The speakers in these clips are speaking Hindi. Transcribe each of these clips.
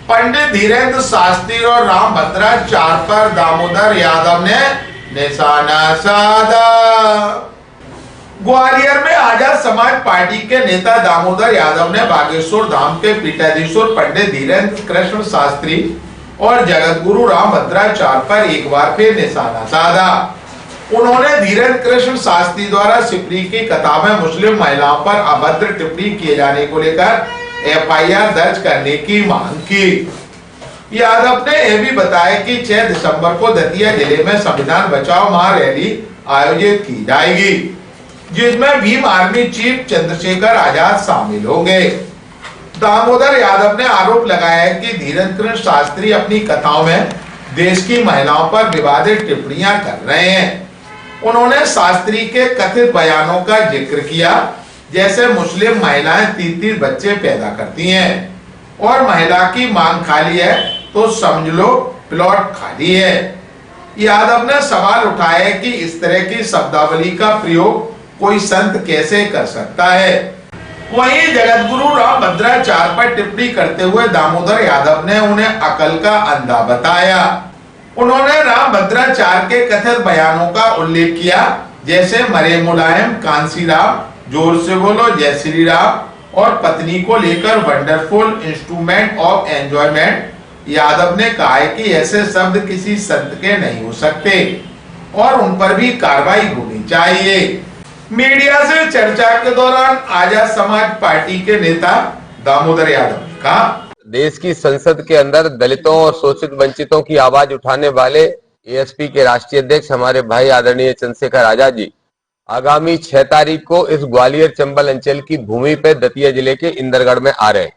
पंडित धीरेन्द्र शास्त्री और राम भद्राचार्य पर दामोदर यादव ने निशाना साधा। ग्वालियर में आजाद समाज पार्टी के नेता दामोदर यादव ने बागेश्वर धाम के पीठाधीश्वर पंडित धीरेन्द्र कृष्ण शास्त्री और जगत गुरु राम भद्राचार्य पर एक बार फिर निशाना साधा। उन्होंने धीरेन्द्र कृष्ण शास्त्री द्वारा सिपरी की कथा में मुस्लिम महिलाओं पर अभद्र टिप्पणी किए जाने को लेकर FIR दर्ज करने की मांग की। यादव ने यह भी बताया कि 6 दिसंबर को दतिया जिले में संविधान बचाओ महारैली आयोजित की जाएगी, जिसमें भीम आर्मी चीफ चंद्रशेखर आजाद शामिल होंगे। दामोदर यादव ने आरोप लगाया कि धीरेन्द्र कृष्ण शास्त्री अपनी कथाओं में देश की महिलाओं पर विवादित टिप्पणियां कर रहे हैं। उन्होंने शास्त्री के कथित बयानों का जिक्र किया, जैसे मुस्लिम महिलाएं 30 बच्चे पैदा करती हैं और महिला की मांग खाली है तो समझ लो प्लॉट खाली है। यादव ने सवाल उठाया कि इस तरह की शब्दावली का प्रयोग कोई संत कैसे कर सकता है। वहीं जगत गुरु राम भद्राचार्य पर टिप्पणी करते हुए दामोदर यादव ने उन्हें अकल का अंधा बताया। उन्होंने राम भद्राचार्य के कथित बयानों का उल्लेख किया, जैसे मरे मुलायम, कांसीराम, जोर से बोलो, जय श्री राम और पत्नी को लेकर wonderful instrument of enjoyment. Yadav ने कहा है कि ऐसे शब्द किसी संत के नहीं हो सकते और उन पर भी कार्रवाई होनी चाहिए। मीडिया से चर्चा के दौरान आजाद समाज पार्टी के नेता दामोदर यादव ने कहा, देश की संसद के अंदर दलितों और शोषित वंचितों की आवाज उठाने वाले ASP के राष्ट्रीय अध्यक्ष हमारे भाई आदरणीय चंद्रशेखर आजाद जी आगामी 6 तारीख को इस ग्वालियर चंबल अंचल की भूमि पे दतिया जिले के इंदरगढ़ में आ रहे हैं।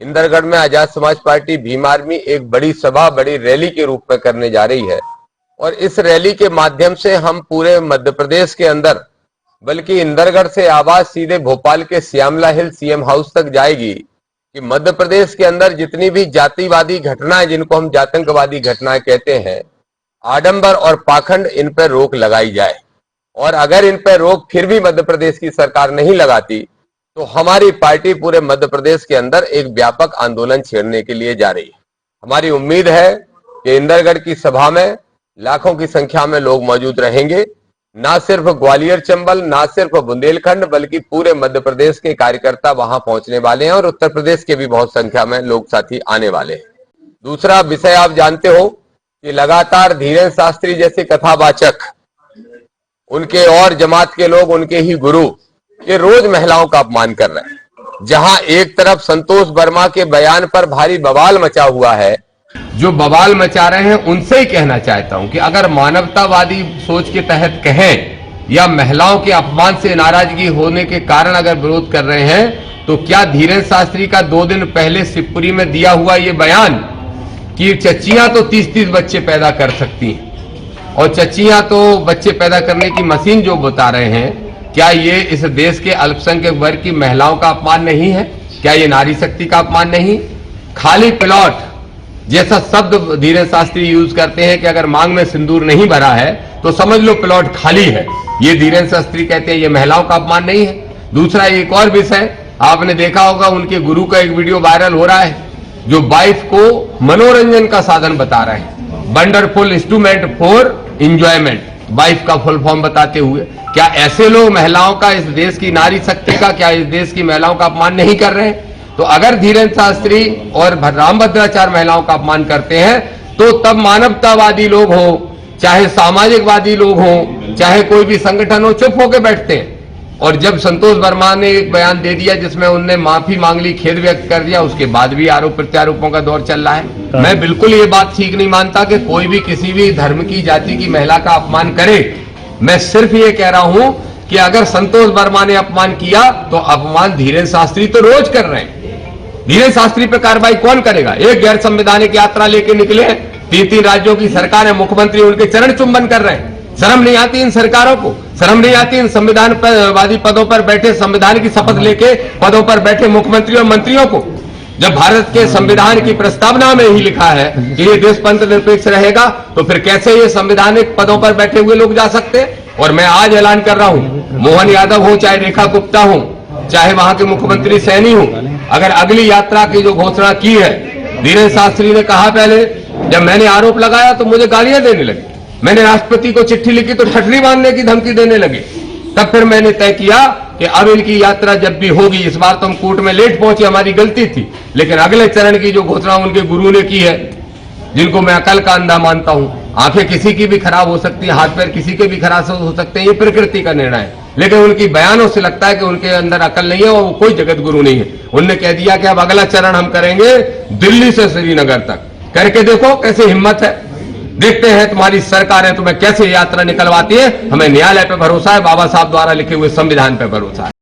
इंदरगढ़ में आजाद समाज पार्टी भीम आर्मी एक बड़ी सभा, बड़ी रैली के रूप में करने जा रही है और इस रैली के माध्यम से हम पूरे मध्य प्रदेश के अंदर, बल्कि इंदरगढ़ से आवाज सीधे भोपाल के श्यामला हिल CM हाउस तक जाएगी कि मध्य प्रदेश के अंदर जितनी भी जातिवादी घटनाएं, जिनको हम जातंकवादी घटनाएं कहते हैं, आडंबर और पाखंड, इन पर रोक लगाई जाए। और अगर इन पर रोक फिर भी मध्य प्रदेश की सरकार नहीं लगाती तो हमारी पार्टी पूरे मध्य प्रदेश के अंदर एक व्यापक आंदोलन छेड़ने के लिए जा रही है। हमारी उम्मीद है कि इंदरगढ़ की सभा में लाखों की संख्या में लोग मौजूद रहेंगे। ना सिर्फ ग्वालियर चंबल, ना सिर्फ बुंदेलखंड, बल्कि पूरे मध्य प्रदेश के कार्यकर्ता वहां पहुंचने वाले हैं और उत्तर प्रदेश के भी बहुत संख्या में लोग साथी आने वाले हैं। दूसरा विषय, आप जानते हो कि लगातार धीरेन्द्र शास्त्री जैसे कथावाचक, उनके और जमात के लोग, उनके ही गुरु, ये रोज महिलाओं का अपमान कर रहे हैं। जहां एक तरफ संतोष वर्मा के बयान पर भारी बवाल मचा हुआ है, जो बवाल मचा रहे हैं उनसे ही कहना चाहता हूं कि अगर मानवतावादी सोच के तहत कहें या महिलाओं के अपमान से नाराजगी होने के कारण अगर विरोध कर रहे हैं, तो क्या धीरेन्द्र शास्त्री का 2 दिन पहले शिवपुरी में दिया हुआ ये बयान कि चच्चियां तो 30-30 बच्चे पैदा कर सकती हैं और चच्चियां तो बच्चे पैदा करने की मशीन जो बता रहे हैं, क्या ये इस देश के अल्पसंख्यक वर्ग की महिलाओं का अपमान नहीं है? क्या ये नारी शक्ति का अपमान नहीं? खाली प्लॉट जैसा शब्द धीरेन्द्र शास्त्री यूज करते हैं कि अगर मांग में सिंदूर नहीं भरा है तो समझ लो प्लॉट खाली है, ये धीरेन्द्र शास्त्री कहते हैं, ये महिलाओं का अपमान नहीं है। दूसरा एक और विषय, आपने देखा होगा उनके गुरु का एक वीडियो वायरल हो रहा है जो वाइफ को मनोरंजन का साधन बता रहे हैं, wonderful instrument for enjoyment, wife का फुल फॉर्म बताते हुए। क्या ऐसे लोग महिलाओं का, इस देश की नारी शक्ति का, क्या इस देश की महिलाओं का अपमान नहीं कर रहे हैं? तो अगर धीरेन्द्र शास्त्री और राम भद्राचार्य महिलाओं का अपमान करते हैं तो तब मानवतावादी लोग हो, चाहे सामाजिकवादी लोग हो, चाहे कोई भी संगठन हो, चुप होकर बैठते हैं। और जब संतोष वर्मा ने एक बयान दे दिया जिसमें उनने माफी मांग ली, खेद व्यक्त कर दिया, उसके बाद भी आरोप प्रत्यारोपों का दौर चल रहा है। मैं बिल्कुल ये बात ठीक नहीं मानता कि कोई भी किसी भी धर्म की, जाति की महिला का अपमान करे। मैं सिर्फ ये कह रहा हूं कि अगर संतोष वर्मा ने अपमान किया तो अपमान धीरेन्द्र शास्त्री तो रोज कर रहे हैं। धीरेन्द्र शास्त्री पर कार्रवाई कौन करेगा? एक गैर संवैधानिक यात्रा लेके निकले, 3 राज्यों की सरकार है, मुख्यमंत्री उनके चरण चुंबन कर रहे हैं। शर्म नहीं आती इन सरकारों को? शर्म नहीं आती इन संविधानवादी पदों पर बैठे, संविधान की शपथ लेके पदों पर बैठे मुख्यमंत्री और मंत्रियों को? जब भारत के संविधान की प्रस्तावना में ही लिखा है कि ये देश पंथ निरपेक्ष रहेगा, तो फिर कैसे ये संवैधानिक पदों पर बैठे हुए लोग जा सकते हैं? और मैं आज ऐलान कर रहा हूं, मोहन यादव हो, चाहे रेखा गुप्ता हो, चाहे वहां के मुख्यमंत्री सैनी हो, अगर अगली यात्रा की जो घोषणा की है धीरेन्द्र शास्त्री ने कहा पहले, जब मैंने आरोप लगाया तो मुझे गालियां देने लगे, मैंने राष्ट्रपति को चिट्ठी लिखी तो ठटरी बांधने की धमकी देने लगे। तब फिर मैंने तय किया कि अब इनकी यात्रा जब भी होगी, इस बार तो हम कोर्ट में लेट पहुंचे, हमारी गलती थी, लेकिन अगले चरण की जो घोषणा उनके गुरु ने की है, जिनको मैं अकल का अंधा मानता हूं, आंखें किसी की भी खराब हो सकती है, हाथ पैर किसी के भी खराब हो सकते हैं, ये प्रकृति का निर्णय है, लेकिन उनकी बयानों से लगता है कि उनके अंदर अकल नहीं है और वो कोई जगत गुरु नहीं है। उनने कह दिया कि अब अगला चरण हम करेंगे दिल्ली से श्रीनगर तक। करके देखो कैसे हिम्मत है, देखते हैं तुम्हारी सरकार है तुम्हें कैसे यात्रा निकलवाती है। हमें न्यायालय पे भरोसा है, बाबा साहब द्वारा लिखे हुए संविधान पे भरोसा है।